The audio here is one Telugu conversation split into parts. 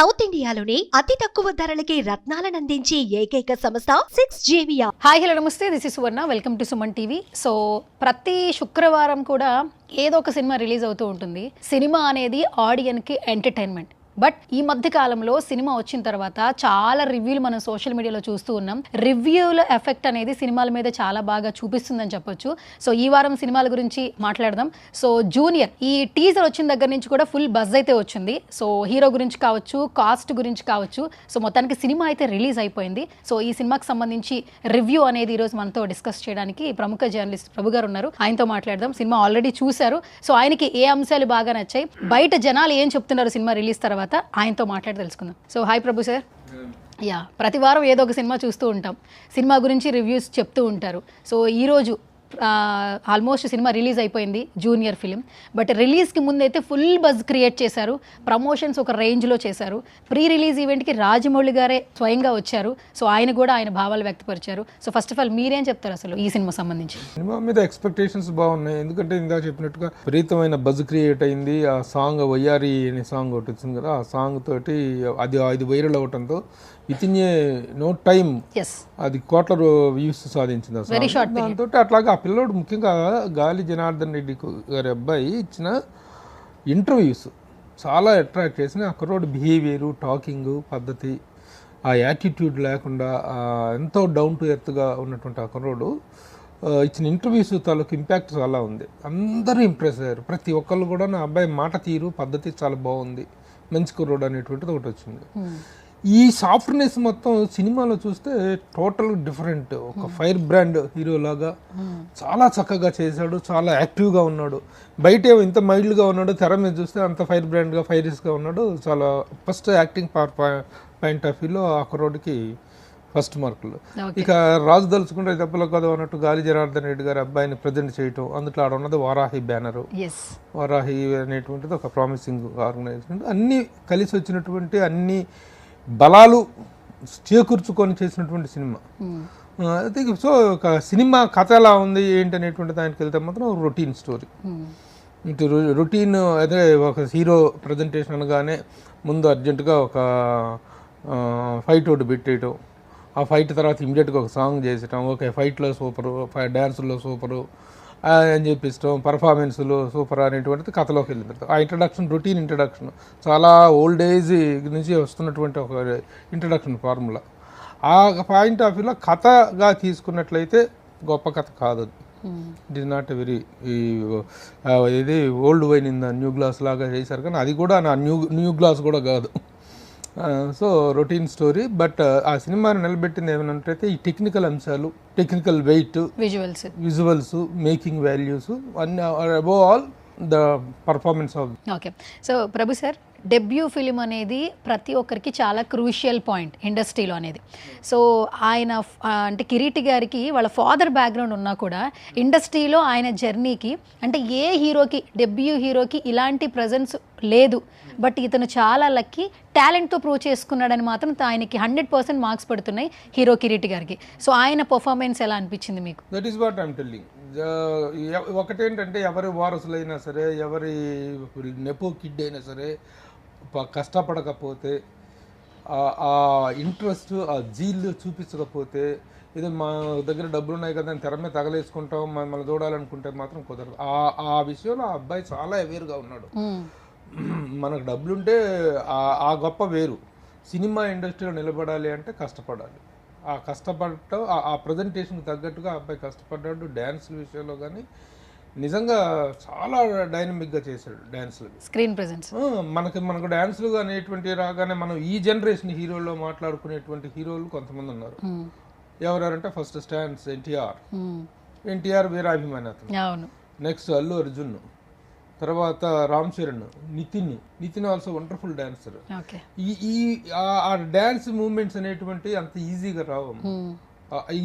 సౌత్ ఇండియాలోని అతి తక్కువ ధరలకి రత్నాలను అందించే ఏకైక సంస్థ 6JVR. హాయ్ హలో నమస్తే, this is Suvarna. Welcome to Suman TV. So ప్రతి శుక్రవారం కూడా ఏదో ఒక సినిమా రిలీజ్ అవుతూ ఉంటుంది. సినిమా అనేది ఆడియన్కి ఎంటర్టైన్మెంట్. బట్ ఈ మధ్య కాలంలో సినిమా వచ్చిన తర్వాత చాలా రివ్యూలు మనం సోషల్ మీడియాలో చూస్తూ ఉన్నాం. రివ్యూల ఎఫెక్ట్ అనేది సినిమాల మీద చాలా బాగా చూపిస్తుందని చెప్పొచ్చు. సో ఈ వారం సినిమాల గురించి మాట్లాడదాం. సో జూనియర్ ఈ టీజర్ వచ్చిన దగ్గర నుంచి కూడా ఫుల్ బజ్ అయితే వచ్చింది. సో హీరో గురించి కావచ్చు, కాస్ట్ గురించి కావచ్చు. సో మొత్తానికి సినిమా అయితే రిలీజ్ అయిపోయింది. సో ఈ సినిమాకి సంబంధించి రివ్యూ అనేది ఈరోజు మనతో డిస్కస్ చేయడానికి ప్రముఖ జర్నలిస్ట్ ప్రభు గారు ఉన్నారు. ఆయనతో మాట్లాడదాం. సినిమా ఆల్రెడీ చూశారు. సో ఆయనకి ఏ అంశాలు బాగా నచ్చాయి, బయట జనాలు ఏం చెప్తున్నారు సినిమా రిలీజ్ తర్వాత, ఆయనతో మాట్లాడి తెలుసుకుందాం. సో హాయ్ ప్రభు సార్. యా, ప్రతి వారం ఏదో ఒక సినిమా చూస్తూ ఉంటాం, సినిమా గురించి రివ్యూస్ చెప్తూ ఉంటారు. సో ఈరోజు ఆల్మోస్ట్ సినిమా రిలీజ్ అయిపోయింది, జూనియర్ ఫిలిం. బట్ రిలీజ్కి ముందైతే ఫుల్ బజ్ క్రియేట్ చేశారు, ప్రమోషన్స్ ఒక రేంజ్లో చేశారు. ప్రీ రిలీజ్ ఈవెంట్కి రాజమౌళి గారే స్వయంగా వచ్చారు. సో ఆయన కూడా ఆయన భావాలు వ్యక్తపరిచారు. సో ఫస్ట్ ఆఫ్ ఆల్ మీరేం చెప్తారు అసలు ఈ సినిమా సంబంధించి? సినిమా మీద ఎక్స్పెక్టేషన్స్ బాగున్నాయి, ఎందుకంటే ఇందాక చెప్పినట్టుగా విపరీతమైన బజ్ క్రియేట్ అయింది. ఆ సాంగ్ వయ్యారి అనే సాంగ్ ఒకటి వచ్చింది కదా, ఆ సాంగ్ తోటి అది వైరల్ అవడంతో within a no time అది కోట్ల వ్యూస్ సాధించింది. దాంతో అట్లాగే ఆ పిల్లోడు ముఖ్యంగా గాలి జనార్దన్ రెడ్డి గారి అబ్బాయి ఇచ్చిన ఇంటర్వ్యూస్ చాలా అట్రాక్ట్ చేసిన. ఆ కుర్రోడు బిహేవియరు, టాకింగ్ పద్ధతి, ఆ యాటిట్యూడ్ లేకుండా ఎంతో డౌన్ టు ఎర్త్గా ఉన్నటువంటి ఆ కుర్రోడు ఇచ్చిన ఇంటర్వ్యూస్ తాలూకు ఇంపాక్ట్ చాలా ఉంది. అందరూ ఇంప్రెస్ అయ్యారు. ప్రతి ఒక్కళ్ళు కూడా నా అబ్బాయి మాట తీరు, పద్ధతి చాలా బాగుంది, మంచి కుర్రోడు అనేటువంటిది ఒకటి వచ్చింది. ఈ సాఫ్ట్నెస్ మొత్తం సినిమాలో చూస్తే టోటల్ డిఫరెంట్. ఒక ఫైర్ బ్రాండ్ హీరో లాగా చాలా చక్కగా చేశాడు, చాలా యాక్టివ్గా ఉన్నాడు. బయట ఇంత మైల్డ్గా ఉన్నాడు, తెర మీద చూస్తే అంత ఫైర్ బ్రాండ్గా, ఫైరియస్గా ఉన్నాడు. చాలా ఫస్ట్ యాక్టింగ్ పాయింట్ ఆఫ్ వ్యూలో ఆ కుర్రోడికి ఫస్ట్ మార్కులు. ఇక రాజు దలుచుకుంటే దెబ్బలు కదా అన్నట్టు గాలి జనార్దన్ రెడ్డి గారి అబ్బాయిని ప్రజెంట్ చేయటం, అందులో ఆడ ఉన్నది వారాహి బ్యానరు. వారాహి అనేటువంటిది ఒక ప్రామిసింగ్ ఆర్గనైజేషన్. అన్నీ కలిసి వచ్చినటువంటి అన్ని బలాలు చేకూర్చుకొని చేసినటువంటి సినిమా. సో ఒక సినిమా కథ ఎలా ఉంది ఏంటి అనేటువంటి దానికి వెళ్తే మాత్రం రొటీన్ స్టోరీ. ఇటు రొటీన్ అదే ఒక హీరో ప్రజెంటేషన్ అనగానే ముందు అర్జెంటుగా ఒక ఫైట్ ఒకటి పెట్టేయటం, ఆ ఫైట్ తర్వాత ఇమీడియట్గా ఒక సాంగ్ చేసేయటం, ఓకే ఫైట్లో సూపరు, డ్యాన్సుల్లో సూపరు అని చెప్పిస్తాం, పర్ఫార్మెన్స్లో సూపర్ అనేటువంటిది కథలోకి వెళ్ళిపోతాం. ఆ ఇంట్రడక్షన్ రొటీన్ ఇంట్రడక్షన్ చాలా ఓల్డ్ ఏజ్ నుంచి వస్తున్నటువంటి ఒక ఇంట్రడక్షన్ ఫార్ములా. ఆ పాయింట్ ఆఫ్ వ్యూలో కథగా తీసుకున్నట్లయితే గొప్ప కథ కాదు. ఇట్ ఈస్ నాట్ వెరీ ఇది old wine in the new glass లాగా చేశారు, కానీ అది కూడా నా న్యూ గ్లాస్ కూడా కాదు. So routine story. బట్ ఆ సినిమాని నిలబెట్టింది ఏమనంటే ఈ టెక్నికల్ అంశాలు, technical weight, visuals, making values, అన్ని above all the performance of. Okay, so Prabhu sir, debut film అనేది ప్రతి ఒక్కరికి చాలా క్రూషియల్ పాయింట్ ఇండస్ట్రీలో అనేది. సో ఆయన అంటే కిరీటి గారికి వాళ్ళ ఫాదర్ బ్యాక్గ్రౌండ్ ఉన్నా కూడా ఇండస్ట్రీలో ఆయన జర్నీకి అంటే ఏ హీరోకి, డెబ్యూ హీరోకి ఇలాంటి ప్రజెన్స్ లేదు. బట్ ఇతను చాలా లక్కీ, టాలెంట్తో ప్రూవ్ చేసుకున్నాడని మాత్రం ఆయనకి 100% మార్క్స్ పడుతున్నాయి హీరో కిరీటి గారికి. సో ఆయన పర్ఫార్మెన్స్ ఎలా అనిపించింది మీకు? That is what I'm telling. ఒకటేంటంటే ఎవరి వారసులైనా సరే, ఎవరి నెపో కిడ్ అయినా సరే, కష్టపడకపోతే, ఆ ఇంట్రెస్ట్, ఆ జీల్ చూపించకపోతే, ఏదో మా దగ్గర డబ్బులు ఉన్నాయి కదా తెర మీద తగలేసుకుంటాం, మనం చూడాలనుకుంటే మాత్రం కుదరదు. ఆ విషయంలో ఆ అబ్బాయి చాలా అవేర్గా ఉన్నాడు. మనకు డబ్బులుంటే ఆ గొప్ప వేరు. సినిమా ఇండస్ట్రీలో నిలబడాలి అంటే కష్టపడాలి. ఆ కష్టపడటం, ఆ ప్రజెంటేషన్కి తగ్గట్టుగా అబ్బాయి కష్టపడ్డాడు. డ్యాన్స్ విషయంలో కానీ నిజంగా చాలా డైనమిక్గా చేశాడు డ్యాన్స్లు, స్క్రీన్ ప్రెజెన్స్. మనకు డ్యాన్స్లు అనేటువంటి రాగానే మనం ఈ జనరేషన్ హీరోల్లో మాట్లాడుకునేటువంటి హీరోలు కొంతమంది ఉన్నారు. ఎవరంటే ఫస్ట్ స్టాండ్స్ ఎన్టీఆర్ వీరాభిమాని అతను. నెక్స్ట్ అల్లు అర్జున్, తర్వాత Ram Charan, Nithin also wonderful dancer. ఆ డాన్స్ మూవ్మెంట్స్ అనేటువంటి అంత ఈజీగా రావు.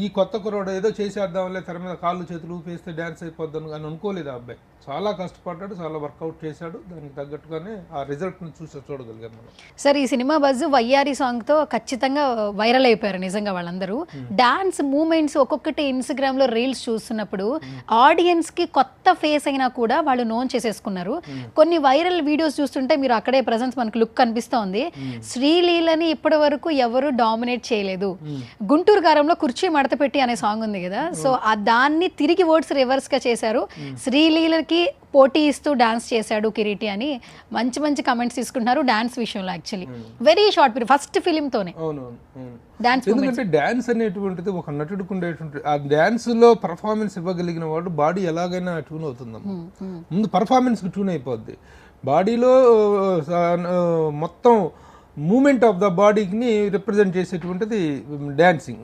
ఈ కొత్త కుర్రోడు ఏదో చేసేద్దాంలే, తెర మీద కాళ్ళు చేతులు ఊపేస్తే డాన్స్ అయిపోద్దాం అని అనుకోలేదు ఆ అబ్బాయి. చాలా కష్టపడ్డాడు, చాలా వర్కౌట్ చేశాడు. దానికి తగ్గట్టుగానే ఆ రిజల్ట్ని చూడగలిగాను మనం. సార్ ఈ సినిమా బజ్ వయ్యారి సాంగ్తో ఖచ్చితంగా వైరల్ అయిపోయారు నిజంగా వాళ్ళందరూ. డాన్స్ మూమెంట్స్ ఒక్కొక్కటి ఇన్స్టాగ్రామ్లో రీల్స్ చూస్తున్నప్పుడు ఆడియన్స్కి కొత్త ఫేస్ అయినా కూడా వాళ్ళు నోన్ చేసేసుకున్నారు. కొన్ని వైరల్ వీడియోస్ చూస్తుంటే మీరు అక్కడే ప్రెజెన్స్ మనకు లుక్ కనిపిస్తోంది. శ్రీలీలని ఇప్పటి వరకు ఎవరు డామినేట్ చేయలేదు. గుంటూరు కారంలో కుర్చీ మడత పెట్టి అనే సాంగ్ ఉంది కదా, సో దాన్ని తిరిగి వర్డ్స్ రివర్స్గా చేశారు. శ్రీలీలకి పోటీ ఇస్తూ డాన్స్ చేశాడు కిరీటి అని మంచి మంచి కమెంట్స్ తీసుకుంటున్నారు డాన్స్ విషయంలో. Actually very short period first ఫిలింతోనే డాన్స్. ఎందుకంటే డాన్స్ అనేటువంటిది ఒక నటుడికి ఉండేటువంటి ఆ డాన్స్ లో పర్ఫార్మెన్స్ ఇవ్వగలిగిన వాడు బాడీ ఎలాగైనా ట్యూన్ అవుతుందమ్మా. ముందు పర్ఫార్మెన్స్ కి ట్యూన్ అయిపోద్ది. బాడీలో మొత్తం మూమెంట్ ఆఫ్ ద బాడీని రిప్రజెంట్ చేసేటువంటిది డాన్సింగ్,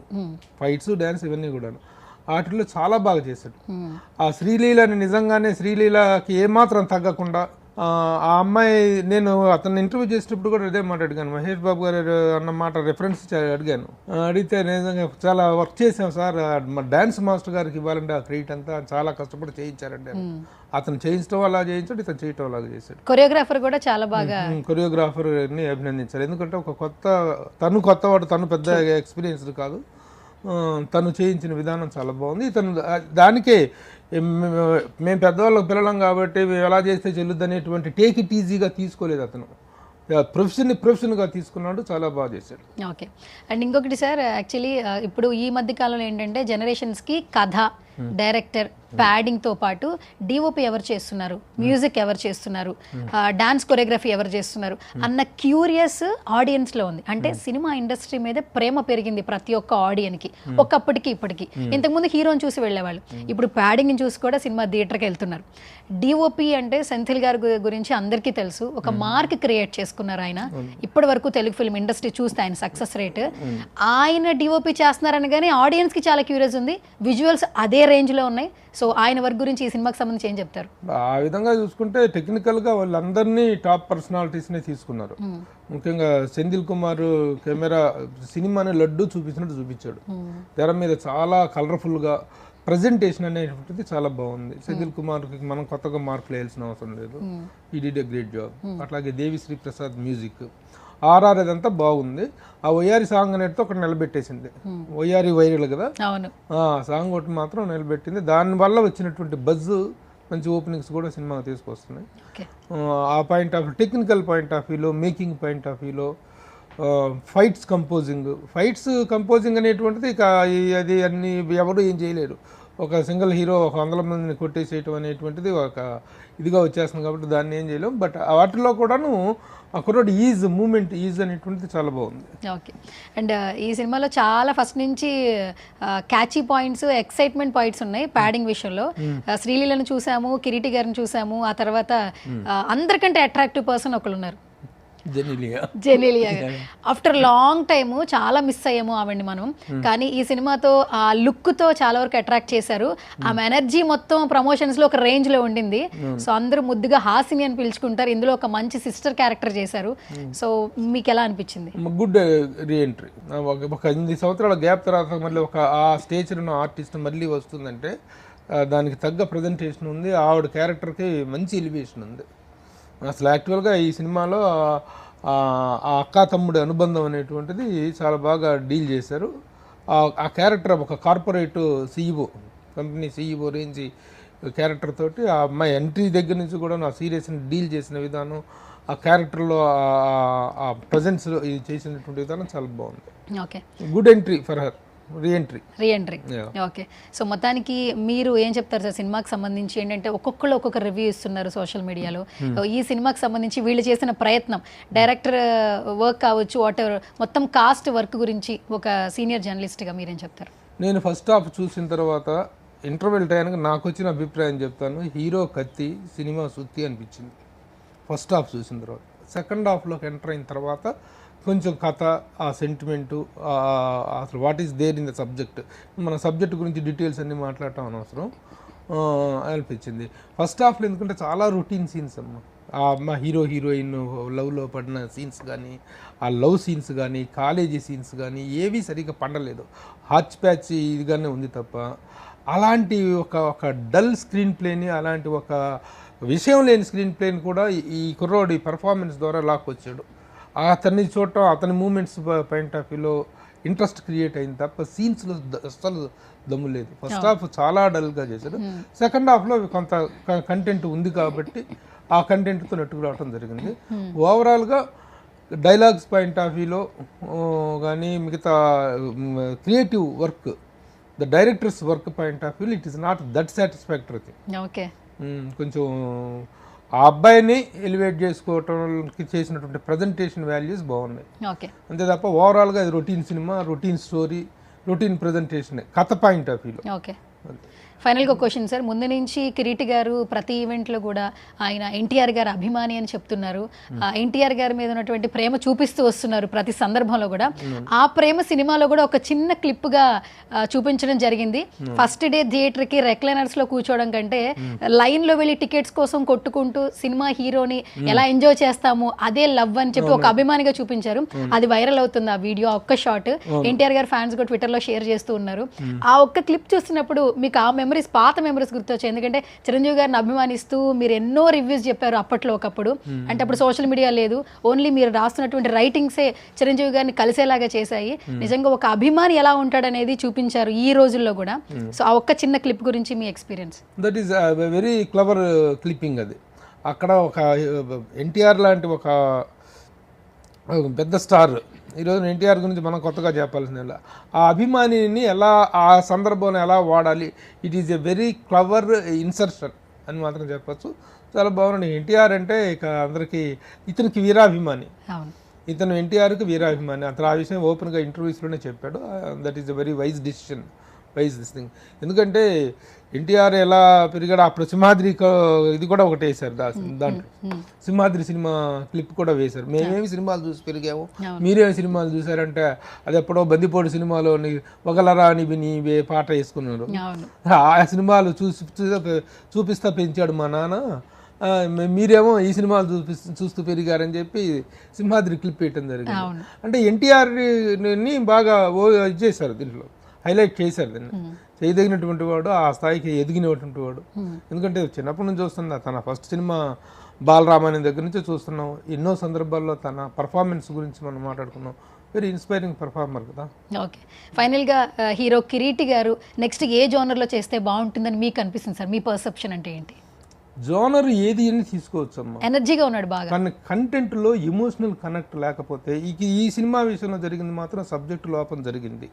ఫైట్స్, డాన్స్ ఇవన్నీ కూడా వాటిలో చాలా బాగా చేశాడు. ఆ శ్రీలీలని నిజంగానే శ్రీలీలకి ఏమాత్రం తగ్గకుండా ఆ అమ్మాయి, నేను అతన్ని ఇంటర్వ్యూ చేసేటప్పుడు కూడా ఇదే మాట అడిగాను. మహేష్ బాబు గారు అన్న మాట రెఫరెన్స్ అడిగాను. అడిగితే నిజంగా చాలా వర్క్ చేసాం సార్, డాన్స్ మాస్టర్ గారికి ఇవ్వాలంటే ఆ క్రెడిట్ అంతా చాలా కష్టపడి చేయించారండి. అతను చేయించడం అలా చేయించాడు, ఇతను చేయటం అలాగా చేశాడు. కొరియోగ్రాఫర్ కూడా చాలా బాగా, కొరియోగ్రాఫర్ని అభినందించారు. ఎందుకంటే ఒక కొత్తవాడు, తను పెద్ద ఎక్స్పీరియన్స్డ్ కాదు, తను చేయించిన విధానం చాలా బాగుంది. తను దానికే మేము పెద్దవాళ్ళకి పిల్లలం కాబట్టి మేము ఎలా చేస్తే చెల్లుద్ది అనేటువంటి టేక్ ఇట్ ఈజీగా తీసుకోలేదు. అతను ప్రొఫెషన్గా తీసుకున్నాడు, చాలా బాగా చేశాడు. ఓకే. అండ్ ఇంకొకటి సార్, యాక్చువల్లీ ఇప్పుడు ఈ మధ్య కాలంలో ఏంటంటే జనరేషన్స్కి కథ, డైరెక్టర్, ప్యాడింగ్తో పాటు డిఓపి ఎవరు చేస్తున్నారు, మ్యూజిక్ ఎవరు చేస్తున్నారు, డాన్స్ కొరియోగ్రఫీ ఎవరు చేస్తున్నారు అన్న క్యూరియస్ ఆడియన్స్లో ఉంది. అంటే సినిమా ఇండస్ట్రీ మీద ప్రేమ పెరిగింది ప్రతి ఒక్క ఆడియన్కి ఒకప్పటికి ఇప్పటికి. ఇంతకుముందు హీరోని చూసి వెళ్ళేవాళ్ళు, ఇప్పుడు ప్యాడింగ్ని చూసి కూడా సినిమా థియేటర్కి వెళ్తున్నారు. డిఓపి అంటే సెంథిల్ గారి గురించి అందరికీ తెలుసు, ఒక మార్క్ క్రియేట్ చేసుకున్నారు ఆయన. ఇప్పటి వరకు తెలుగు ఫిల్మ్ ఇండస్ట్రీ చూస్తే ఆయన సక్సెస్ రేట్, ఆయన డిఓపి చేస్తున్నారని కానీ ఆడియన్స్కి చాలా క్యూరియస్ ఉంది. విజువల్స్ అదే రేంజ్లో ఉన్నాయి. సో ఆయన వర్క్ గురించి ఈ సినిమాకి సంబంధించి ఏం చెప్తారు? ఆ విధంగా చూసుకుంటే టెక్నికల్గా వాళ్ళందరినీ టాప్ పర్సనాలిటీస్నే తీసుకున్నారు. ముఖ్యంగా సెంధిల్ కుమార్ కెమెరా సినిమాని లడ్డు చూపించినట్టు చూపించాడు. తెర మీద చాలా కలర్ఫుల్గా ప్రజెంటేషన్ అనేటువంటిది చాలా బాగుంది. సెంధిల్ కుమార్కి మనం కొత్తగా మార్కులు వేయాల్సిన అవసరం లేదు. ఈ డిడ్ ఎ గ్రేట్ జాబ్. అట్లాగే దేవిశ్రీ ప్రసాద్ మ్యూజిక్, ఆర్ఆర్ అదంతా బాగుంది. ఆ వయ్యారి సాంగ్ అనేది ఒకటి నిలబెట్టేసింది. వయ్యారి వైరల్ కదా, ఆ సాంగ్ ఒకటి మాత్రం నిలబెట్టింది. దానివల్ల వచ్చినటువంటి బజ్, మంచి ఓపెనింగ్స్ కూడా సినిమా తీసుకొస్తున్నాయి. ఆ point of technical point of వ్యూలో, మేకింగ్ పాయింట్ ఆఫ్ వ్యూలో, ఫైట్స్ కంపోజింగ్ అనేటువంటిది ఇక అది అన్ని ఎవరు ఏం చేయలేరు. ఒక సింగిల్ హీరో 100 మందిని కొట్టేసేయటం అనేటువంటిది ఒక ఇదిగా వచ్చేస్తుంది కాబట్టి దాన్ని ఏం చేయలేం. బట్ వాటిలో కూడాను అక్కడ మూమెంట్ అనేటువంటిది చాలా బాగుంది. ఓకే. అండ్ ఈ సినిమాలో చాలా ఫస్ట్ నుంచి క్యాచీ పాయింట్స్, ఎక్సైట్మెంట్ పాయింట్స్ ఉన్నాయి ప్యాడింగ్ విషయంలో. శ్రీలీలను చూసాము, కిరీటి గారిని చూసాము, ఆ తర్వాత అందరికంటే అట్రాక్టివ్ పర్సన్ ఒకళ్ళు ఉన్నారు, జెనీలియా. ఆఫ్టర్ లాంగ్ టైము చాలా మిస్ అయ్యాము ఆవిడ్ని మనం. కానీ ఈ సినిమాతో ఆ లుక్తో చాలా వరకు అట్రాక్ట్ చేశారు. ఆమె ఎనర్జీ మొత్తం ప్రమోషన్స్లో ఒక రేంజ్లో ఉండింది. సో అందరూ ముద్దుగా హాసిని అని పిలుచుకుంటారు. ఇందులో ఒక మంచి సిస్టర్ క్యారెక్టర్ చేశారు. సో మీకు ఎలా అనిపించింది? Good reentry. ఒక 8 సంవత్సరాల గ్యాప్ తర్వాత మళ్ళీ ఒక ఆ స్టేజ్ ఉన్న ఆర్టిస్ట్ మళ్ళీ వస్తుందంటే దానికి తగ్గ ప్రజెంటేషన్ ఉంది. ఆవిడ క్యారెక్టర్కి మంచి ఎలివేషన్ ఉంది. అసలు యాక్చువల్గా ఈ సినిమాలో ఆ అక్క తమ్ముడి అనుబంధం అనేటువంటిది చాలా బాగా డీల్ చేశారు. ఆ క్యారెక్టర్ ఒక corporate CEO, company CEO range character తోటి ఆ అమ్మాయి ఎంట్రీ దగ్గర నుంచి కూడా ఆ సీరియస్ని డీల్ చేసిన విధానం, ఆ క్యారెక్టర్లో ఆ ప్రజెన్స్లో ఇది చేసినటువంటి విధానం చాలా బాగుంది. Okay, good entry for her. Reentry. Okay. So మొత్తానికి మీరు ఏం చెప్తారు సార్ సినిమాకి సంబంధించి? ఏంటంటే ఒక్కొక్కరు ఒక్కొక్క రివ్యూ ఇస్తున్నారు సోషల్ మీడియాలో. ఈ సినిమాకి సంబంధించి వీళ్ళు చేసిన ప్రయత్నం, డైరెక్టర్ వర్క్ కావచ్చు, వాట్ ఎవర్, మొత్తం కాస్ట్ వర్క్ గురించి ఒక సీనియర్ జర్నలిస్ట్గా మీరేం చెప్తారు? నేను ఫస్ట్ హాఫ్ చూసిన తర్వాత ఇంటర్వెల్ టైంకి నాకు వచ్చిన అభిప్రాయం చెప్తాను. హీరో కత్తి, సినిమా సుత్తి అనిపించింది ఫస్ట్ హాఫ్ చూసిన తర్వాత. సెకండ్ హాఫ్లోకి ఎంటర్ అయిన తర్వాత కొంచెం కథ, ఆ సెంటిమెంటు, అసలు what is there in the subject, మన సబ్జెక్ట్ గురించి డీటెయిల్స్ అన్నీ మాట్లాడటం అనవసరం అనిపించింది. ఫస్ట్ హాఫ్లో ఎందుకంటే చాలా రొటీన్ సీన్స్ అమ్మ. ఆ అమ్మ హీరోయిన్ లవ్లో పడిన సీన్స్ కానీ, ఆ లవ్ సీన్స్ కానీ, కాలేజీ సీన్స్ కానీ ఏవి సరిగ్గా పండలేదు. హాచ్ ప్యాచ్ ఇదిగానే ఉంది తప్ప అలాంటి ఒక డల్ స్క్రీన్ ప్లేని, అలాంటి ఒక విషయం లేని స్క్రీన్ ప్లేని కూడా ఈ కుర్రోడి పర్ఫార్మెన్స్ ద్వారా లాక్కొచ్చాడు. అతన్ని చూడటం, అతని మూమెంట్స్ పాయింట్ ఆఫ్ వ్యూలో ఇంట్రెస్ట్ క్రియేట్ అయింది తప్ప సీన్స్లో అసలు దమ్ము లేదు. ఫస్ట్ హాఫ్ చాలా డల్గా చేశాడు. సెకండ్ హాఫ్లో కొంత కంటెంట్ ఉంది కాబట్టి ఆ కంటెంట్తో నెట్టుకు రావడం జరిగింది. ఓవరాల్గా డైలాగ్స్ పాయింట్ ఆఫ్ వ్యూలో కానీ మిగతా creative work, the directors work point of వ్యూలో it is not that satisfactory thing. Okay, కొంచెం ఆ అబ్బాయిని ఎలివేట్ చేసుకోవటానికి చేసినటువంటి ప్రజెంటేషన్ వాల్యూస్ బాగున్నాయి. ఓకే, అంతే తప్ప ఓవరాల్గా అది routine cinema, routine story, routine presentation కథ పాయింట్ ఆఫ్ వ్యూలో. ఓకే. ఫైనల్గా క్వశ్చన్ సార్, ముందు నుంచి కిరీటి గారు ప్రతి ఈవెంట్లో కూడా ఆయన ఎన్టీఆర్ గారు అభిమాని అని చెప్తున్నారు. ఎన్టీఆర్ గారి మీద ఉన్నటువంటి ప్రేమ చూపిస్తూ వస్తున్నారు ప్రతి సందర్భంలో కూడా. ఆ ప్రేమ సినిమాలో కూడా ఒక చిన్న క్లిప్గా చూపించడం జరిగింది. ఫస్ట్ డే థియేటర్కి రెక్లైనర్స్లో కూర్చోవడం కంటే లైన్లో వెళ్ళి టికెట్స్ కోసం కొట్టుకుంటూ సినిమా హీరోని ఎలా ఎంజాయ్ చేస్తాము అదే లవ్ అని చెప్పి ఒక అభిమానిగా చూపించారు. అది వైరల్ అవుతుంది ఆ వీడియో, ఆ ఒక్క షాట్. ఎన్టీఆర్ గారు ఫ్యాన్స్ కూడా ట్విట్టర్లో షేర్ చేస్తూ ఉన్నారు. ఆ ఒక్క క్లిప్ చూస్తున్నప్పుడు మీకు ఆ మెమరీస్, పాత మెమరీస్ గుర్తొచ్చాయి? ఎందుకంటే చిరంజీవి గారిని అభిమానిస్తూ మీరు ఎన్నో రివ్యూస్ చెప్పారు అప్పట్లో. ఒకప్పుడు అంటే అప్పుడు సోషల్ మీడియా లేదు, ఓన్లీ మీరు రాస్తున్నటువంటి రైటింగ్సే చిరంజీవి గారిని కలిసేలాగా చేశాయి. నిజంగా ఒక అభిమాని ఎలా ఉంటాడనేది చూపించారు ఈ రోజుల్లో కూడా. సో ఆ ఒక్క చిన్న క్లిప్ గురించి మీ experience? That is very clever clipping. అది అక్కడ ఒక ఎన్టీఆర్ లాంటి ఒక పెద్ద స్టార్, ఈరోజు ఎన్టీఆర్ గురించి మనం కొత్తగా చెప్పాల్సింది ఆ అభిమానిని ఎలా ఆ సందర్భంలో ఎలా వాడాలి. It is a very clever insertion అని మాత్రం చెప్పచ్చు. చాలా బాగుంది. ఎన్టీఆర్ అంటే ఇక అందరికీ ఇతనికి వీరాభిమాని, ఇతను ఎన్టీఆర్కి వీరాభిమాని. అతను ఆ విషయం ఓపెన్గా ఇంటర్వ్యూస్లోనే చెప్పాడు. That is a very wise decision, wise this thing. ఎందుకంటే ఎన్టీఆర్ ఎలా పెరిగాడు, అప్పుడు సింహాద్రి ఇది కూడా ఒకటి వేశారు దాంట్లో. సింహాద్రి సినిమా క్లిప్ కూడా వేశారు. మేమేమి సినిమాలు చూసి పెరిగాము, మీరేమి సినిమాలు చూసారంటే అది ఎప్పుడో బందిపోటు సినిమాలోని ఒకలరా అని నీవే పాట వేసుకున్నారు. ఆ సినిమాలు చూపిస్తా పెంచాడు మా నాన్న, మీరేమో ఈ సినిమాలు చూస్తూ పెరిగారని చెప్పి సింహాద్రి క్లిప్ వేయటం జరిగింది. అంటే ఎన్టీఆర్ని బాగా ఇది చేశారు, దీంట్లో హైలైట్ చేశారు. దీన్ని చేయదగినటువంటి వాడు, ఆ స్థాయికి ఎదిగినటువంటి వాడు. ఎందుకంటే చిన్నప్పటి నుంచి చూస్తున్నా, తన ఫస్ట్ సినిమా బాలరామాయణం దగ్గర నుంచి చూస్తున్నాం. ఎన్నో సందర్భాల్లో తన పర్ఫార్మెన్స్ గురించి మనం మాట్లాడుకున్నాం. వెరీ ఇన్స్పైరింగ్ పర్ఫార్మర్ కదా. ఓకే, ఫైనల్గా హీరో కిరీటి గారు నెక్స్ట్ ఏ జోనర్లో చేస్తే బాగుంటుందని మీకు అనిపిస్తుంది సార్? మీ పర్సెప్షన్ అంటే ఏంటి? జోనర్ ఏది అని తీసుకోవచ్చు అమ్మా. ఎనర్జీగా ఉన్నాడు బాగా, కానీ కంటెంట్లో ఎమోషనల్ కనెక్ట్ లేకపోతే ఈ సినిమా విషయంలో జరిగింది మాత్రం సబ్జెక్టు లోపం జరిగింది.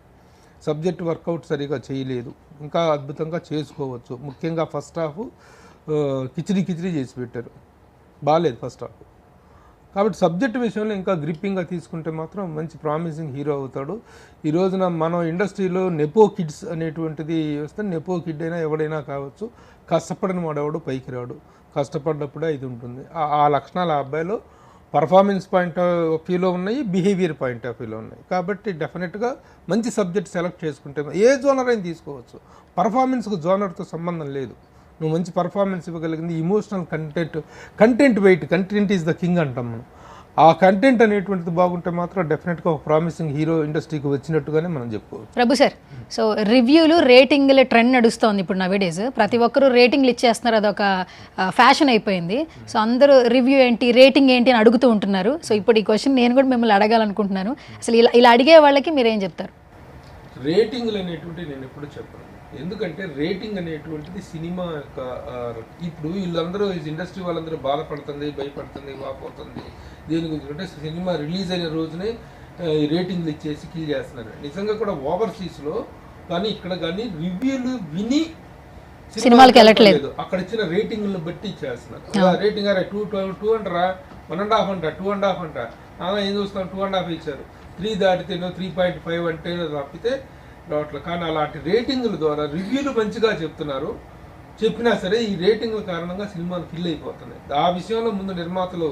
సబ్జెక్ట్ వర్కౌట్ సరిగా చేయలేదు, ఇంకా అద్భుతంగా చేసుకోవచ్చు. ముఖ్యంగా ఫస్ట్ హాఫ్ కిచిడి చేసి పెట్టారు, బాగాలేదు ఫస్ట్ హాఫ్. కాబట్టి సబ్జెక్ట్ విషయంలో ఇంకా గ్రిప్పింగ్గా తీసుకుంటే మాత్రం మంచి ప్రామిసింగ్ హీరో అవుతాడు. ఈ రోజున మనం ఇండస్ట్రీలో నెపో కిడ్స్ అనేటువంటిది వస్తే, నెపో కిడ్ అయినా ఎవడైనా కావచ్చు, కష్టపడిన వాడెవడు పైకి రాడు, కష్టపడ్డప్పుడే ఇది ఉంటుంది. ఆ లక్షణాలు ఆ అబ్బాయిలో పర్ఫార్మెన్స్ పాయింట్ ఆఫ్ వ్యూలో ఉన్నాయి, బిహేవియర్ పాయింట్ ఆఫ్ వ్యూలో ఉన్నాయి. కాబట్టి డెఫినెట్గా మంచి సబ్జెక్ట్ సెలెక్ట్ చేసుకుంటే ఏ జోనర్ అయినా తీసుకోవచ్చు. పర్ఫార్మెన్స్కు జోనర్తో సంబంధం లేదు. నువ్వు మంచి పర్ఫార్మెన్స్ ఇవ్వగలిగింది, emotional content weight, content is the king అంటాం మనం. ఆ కంటెంట్ అనేటువంటిది బాగుంటే మాత్రం డెఫినెట్గా ఒక ప్రామిసింగ్ హీరో ఇండస్ట్రీకి వచ్చినట్టుగానే మనం చెప్పుకోవచ్చు. ప్రభు సార్, సో రివ్యూలు, రేటింగ్ల ట్రెండ్ నడుస్తోంది ఇప్పుడు నవేడేస్. ప్రతి ఒక్కరూ రేటింగ్లు ఇచ్చేస్తున్నారు, అదొక ఫ్యాషన్ అయిపోయింది. సో అందరూ రివ్యూ ఏంటి, రేటింగ్ ఏంటి అని అడుగుతూ ఉంటున్నారు. సో ఇప్పుడు ఈ క్వశ్చన్ నేను కూడా మిమ్మల్ని అడగాలనుకుంటున్నాను. అసలు ఇలా అడిగే వాళ్ళకి మీరేం చెప్తారు? రేటింగ్లు అనేటువంటి నేను ఎప్పుడు చెప్పను. ఎందుకంటే రేటింగ్ అనేటువంటిది సినిమా యొక్క, ఇప్పుడు వీళ్ళందరూ ఇండస్ట్రీ వాళ్ళందరూ బాధపడుతుంది, భయపడుతుంది, వాపోతుంది దేని గురించి అంటే సినిమా రిలీజ్ అయిన రోజునే రేటింగ్లు ఇచ్చేసి కిల్ చేస్తున్నారు. నిజంగా కూడా ఓవర్సీస్లో కానీ ఇక్కడ కానీ రివ్యూలు విని సినిమాలకు వెళ్ళట్లేదు, అక్కడ ఇచ్చిన రేటింగ్లను బట్టి ఇచ్చేస్తున్నారు. రేటింగ్ అరే 2 అంటారా, 1.5 అంట, 2.5 అంట, ఏం చూస్తాం 2.5 ఇచ్చారు, 3 దాటితేనో 3.5 అంటే తప్పితే రావట్లేదు. కానీ అలాంటి రేటింగుల ద్వారా రివ్యూలు మంచిగా చెప్తున్నారు, చెప్పినా సరే ఈ రేటింగ్ల కారణంగా సినిమాలు ఫిల్ అయిపోతున్నాయి. ఆ విషయంలో ముందు నిర్మాతలు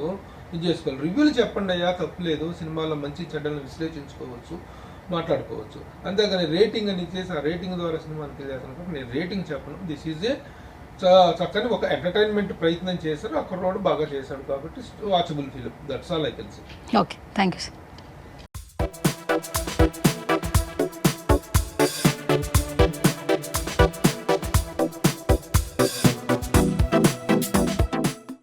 ఇది చేసుకోవాలి. రివ్యూలు చెప్పండి అయ్యా, తప్పులేదు, సినిమాలో మంచి చెడ్డలను విశ్లేషించుకోవచ్చు, మాట్లాడుకోవచ్చు. అంతేగాని రేటింగ్ అని ఇచ్చేసి ఆ రేటింగ్ ద్వారా సినిమాని ఫిల్ చేస్తాను. నేను రేటింగ్ చెప్పను. దిస్ ఈజ్ ఏ చక్కని ఒక ఎంటర్టైన్మెంట్ ప్రయత్నం చేశారు, అక్కడ బాగా చేశాడు కాబట్టి watchable film. That's all I can say. Okay, thank you sir.